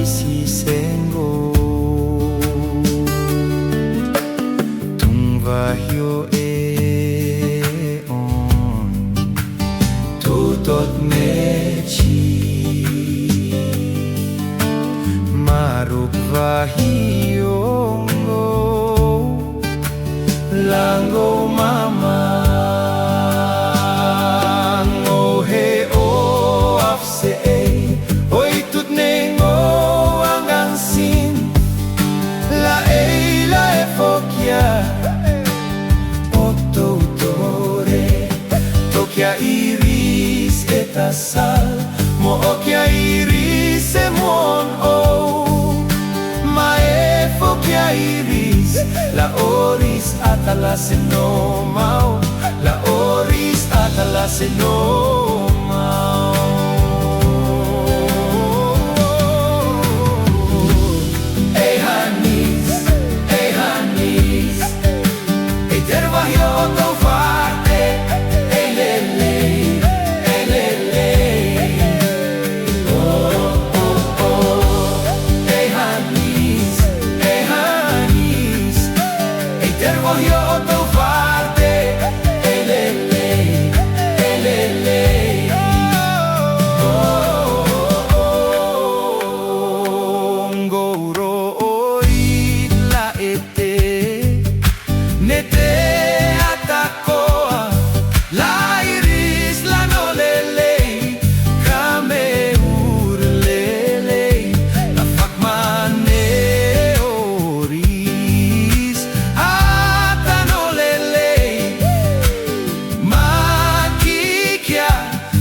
sisengo tung vahyo eon tutot mechi maruk vahiyongo lango mama iris etasal mo okya iris emon o maefo kya iris la oris atalaseno mau la oris atalaseno mau hey hanis hey tervahyo to farte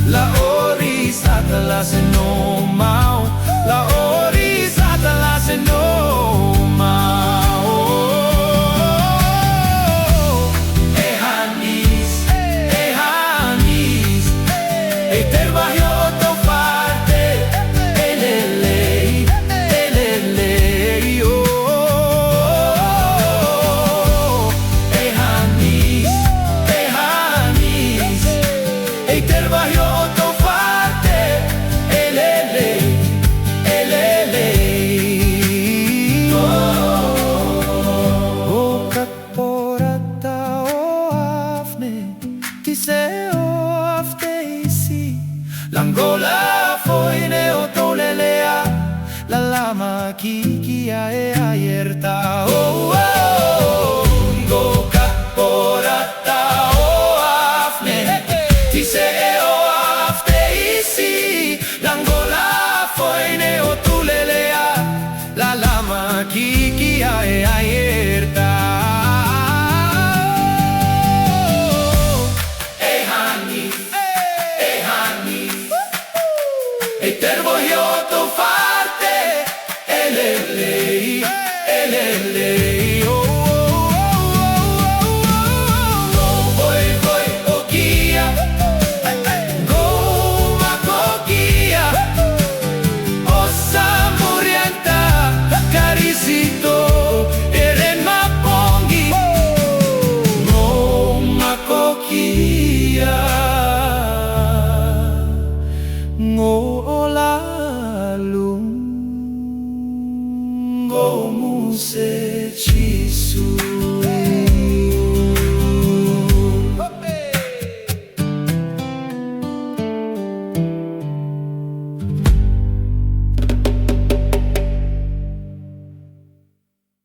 la oris atalaseno mau hanis hey tervahyo to farte elele hey hanis hey tervahyo to farte elele L'Angola foi neotolelea, la lama kikia e aierta. Oh, oh, go caporata, oh, afne, tise e oh, afte isi. L'Angola foi neotolelea, la lama kikia e aierta. Tervahyo to farte elele oh go boy okia go makokia osa murienta carisito eren mapongi no makokia Go muse chisu